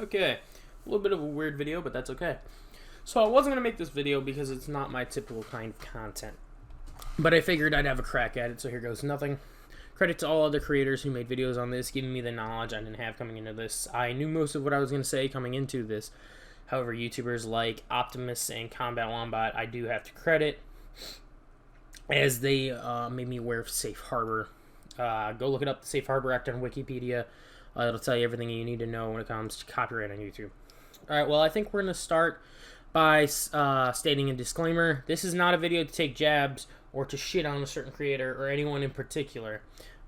Okay, a little bit of a weird video, but that's okay. So I wasn't going to make this video because it's not my typical kind of content. But I figured I'd have a crack at it, so here goes nothing. Credit to all other creators who made videos on this, giving me the knowledge I didn't have coming into this. I knew most of what I was going to say coming into this. However, YouTubers like Optimus and Combat Wombat, I do have to credit, as they made me aware of Safe Harbor. Go look it up, the Safe Harbor Act on Wikipedia. It'll tell you everything you need to know when it comes to copyright on YouTube. Alright, well, I think we're going to start by stating a disclaimer. This is not a video to take jabs or to shit on a certain creator or anyone in particular.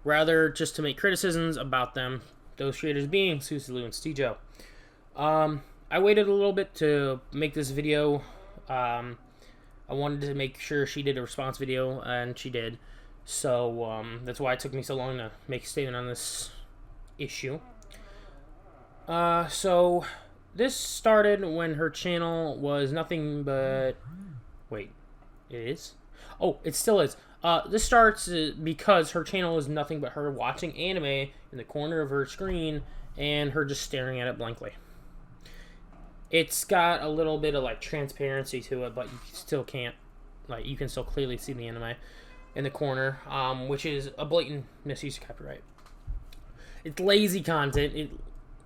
Rather, just to make criticisms about them, those creators being suzylu and Stejo. I waited a little bit to make this video. I wanted to make sure she did a response video, and she did. So, that's why it took me so long to make a statement on this issue. So this started when her channel was nothing but... Wait, it is? Oh, it still is. This starts because her channel is nothing but her watching anime in the corner of her screen and her just staring at it blankly. It's got a little bit of like transparency to it, but you still can't, like, you can still clearly see the anime in the corner, which is a blatant misuse of copyright. It's lazy content.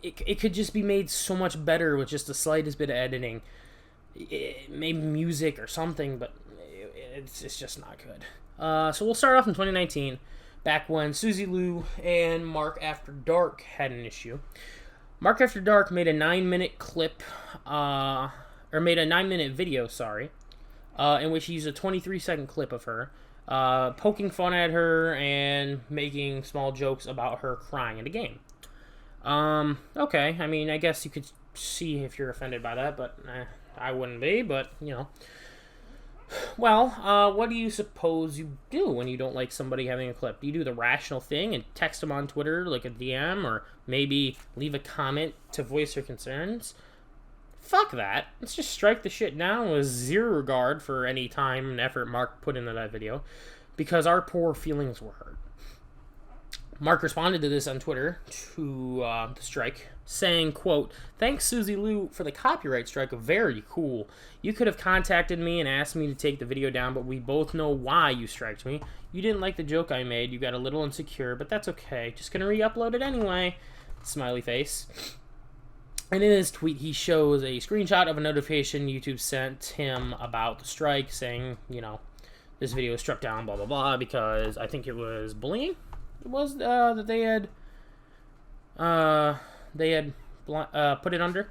It could just be made so much better with just the slightest bit of editing. Maybe music or something, but it's just not good. So we'll start off in 2019, back when suzylu and Mark After Dark had an issue. Mark After Dark made a 9-minute clip, or made a 9-minute video, sorry, in which he used a 23-second clip of her, poking fun at her and making small jokes about her crying in the game. Okay, I mean, I guess you could see if you're offended by that, but I wouldn't be, but, you know. Well, what do you suppose you do when you don't like somebody having a clip? Do you do the rational thing and text them on Twitter, like a DM, or maybe leave a comment to voice your concerns? Fuck that. Let's just strike the shit down with zero regard for any time and effort Mark put into that video, because our poor feelings were hurt. Mark responded to this on Twitter, to the strike, saying, quote, "Thanks, suzylu, for the copyright strike. Very cool. You could have contacted me and asked me to take the video down, but we both know why you striked me. You didn't like the joke I made. You got a little insecure, but that's okay. Just gonna re-upload it anyway." Smiley face. And in his tweet, he shows a screenshot of a notification YouTube sent him about the strike, saying, you know, this video was struck down, blah, blah, blah, because I think it was bullying. It was that they had put it under.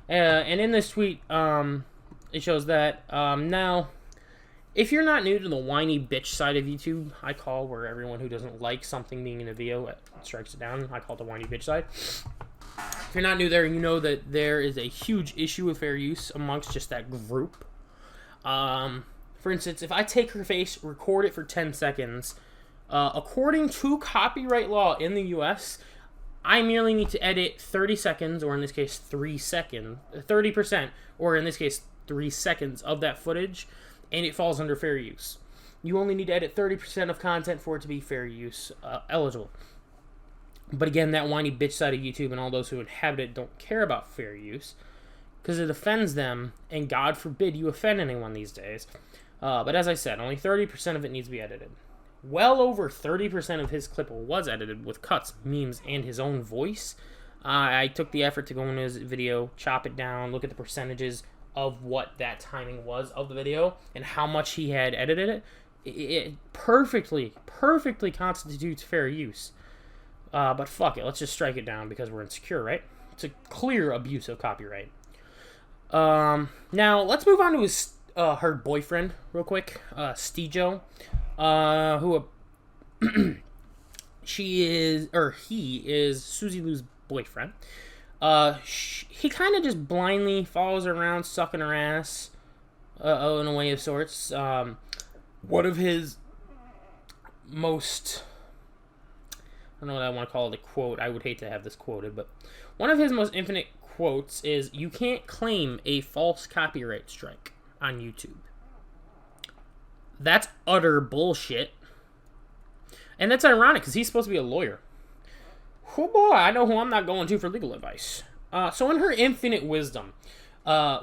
And in this tweet, it shows that now, if you're not new to the whiny bitch side of YouTube, I call where everyone who doesn't like something being in a video strikes it down. I call it the whiny bitch side. If you're not new there, you know that there is a huge issue with fair use amongst just that group. For instance, if I take her face, record it for 10 seconds, according to copyright law in the US, I merely need to edit 30 seconds, or in this case 3 seconds, 30%, or in this case 3 seconds of that footage, and it falls under fair use. You only need to edit 30% of content for it to be fair use eligible. But again, that whiny bitch side of YouTube and all those who inhabit it don't care about fair use, because it offends them, and God forbid you offend anyone these days. But as I said, only 30% of it needs to be edited. Well over 30% of his clip was edited with cuts, memes, and his own voice. I took the effort to go into his video, chop it down, look at the percentages of what that timing was of the video, and how much he had edited it. It perfectly constitutes fair use. But fuck it, let's just strike it down because we're insecure, right? It's a clear abuse of copyright. Now, let's move on to his her boyfriend real quick, Stejo, who he is suzylu's boyfriend. He kind of just blindly follows her around, sucking her ass, in a way of sorts. One of his most, I don't know what I want to call it, a quote. I would hate to have this quoted, but one of his most infinite quotes is, "You can't claim a false copyright strike on YouTube." That's utter bullshit. And that's ironic, because he's supposed to be a lawyer. Oh boy, I know who I'm not going to for legal advice. So in her infinite wisdom,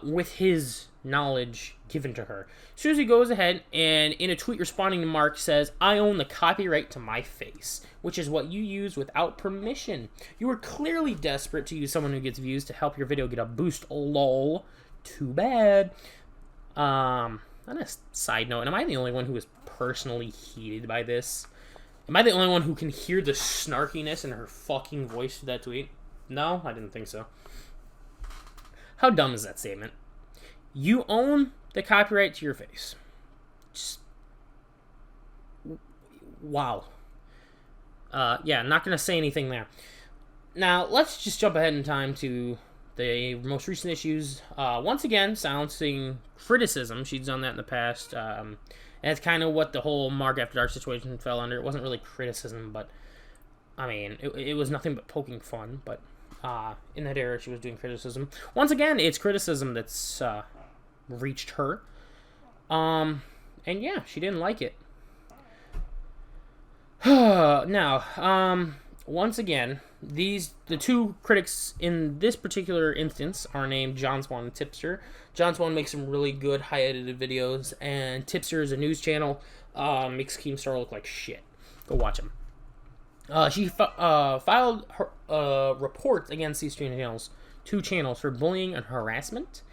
with his knowledge given to her, Suzy goes ahead and in a tweet responding to Mark says, "I own the copyright to my face, which is what you use without permission. You are clearly desperate to use someone who gets views to help your video get a boost. Lol. Too bad." On a side note, am I the only one who is personally heated by this? Am I the only one who can hear the snarkiness in her fucking voice through that tweet? No, I didn't think so. How dumb is that statement? You own the copyright to your face. Just... wow. Yeah, not going to say anything there. Now, let's just jump ahead in time to the most recent issues. Once again, silencing criticism. She's done that in the past. And that's kind of what the whole Mark After Dark situation fell under. It wasn't really criticism, but, I mean, it was nothing but poking fun. But in that era, she was doing criticism. Once again, it's criticism that's reached her. And yeah, she didn't like it. Now, once again, the two critics in this particular instance are named John Swan and Tipster. John Swan makes some really good high-edited videos, and Tipster is a news channel, makes Keemstar look like shit. Go watch him. She filed her, reports against these two channels for bullying and harassment.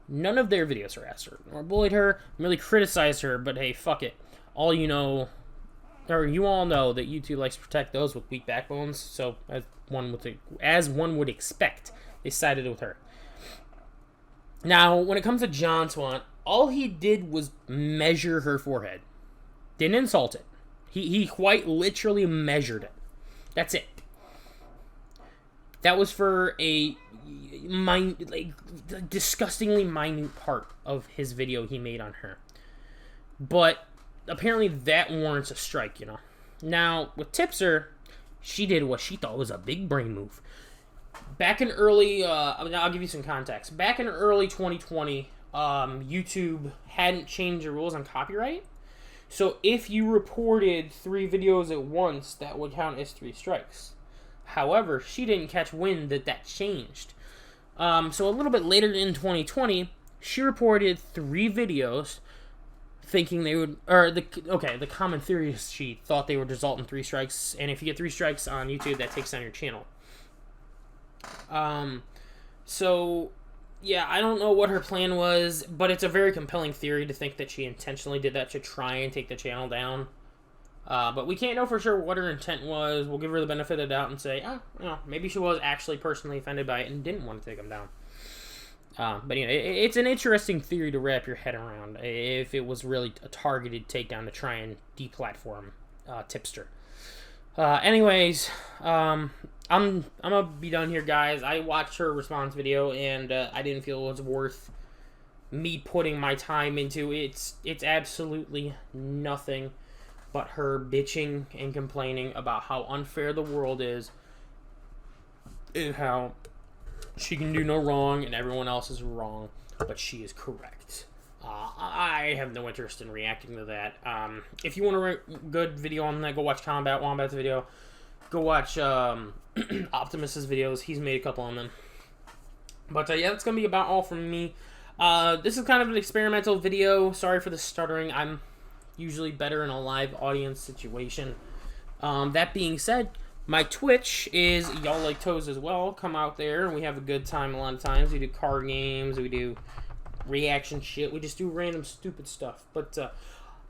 None of their videos harassed her or bullied her, merely criticized her, but hey, fuck it. You all know that YouTube likes to protect those with weak backbones, so as one would expect, they sided with her. Now, when it comes to John Swan, all he did was measure her forehead. Didn't insult it. He quite literally measured it. That's it. That was for a disgustingly minute part of his video he made on her. But apparently that warrants a strike, you know. Now, with Tipster, she did what she thought was a big brain move. Back in early, I'll give you some context. Back in early 2020, YouTube hadn't changed the rules on copyright. So if you reported 3 videos at once, that would count as 3 strikes. However, she didn't catch wind that changed. So a little bit later in 2020, she reported 3 videos, thinking they would, the common theory is she thought they would result in 3 strikes, and if you get 3 strikes on YouTube, that takes down your channel. So, yeah, I don't know what her plan was, but it's a very compelling theory to think that she intentionally did that to try and take the channel down. But we can't know for sure what her intent was. We'll give her the benefit of the doubt and say, maybe she was actually personally offended by it and didn't want to take him down. But you know, it's an interesting theory to wrap your head around if it was really a targeted takedown to try and deplatform Tipster. Anyways, I'm gonna be done here, guys. I watched her response video and I didn't feel it was worth me putting my time into. It's absolutely nothing but her bitching and complaining about how unfair the world is and how she can do no wrong and everyone else is wrong, but she is correct. I have no interest in reacting to that. If you want a good video on that, go watch Wombat's video. Go watch Optimus's videos. He's made a couple on them. But yeah, that's going to be about all from me. This is kind of an experimental video. Sorry for the stuttering. I'm usually better in a live audience situation. That being said, my Twitch is Y'all Like Toes as well. Come out there. We have a good time a lot of times. We do card games. We do reaction shit. We just do random stupid stuff. But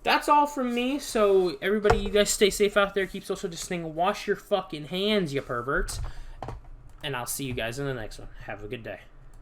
that's all from me. So everybody, you guys stay safe out there. Keep social distancing. Wash your fucking hands, you perverts. And I'll see you guys in the next one. Have a good day.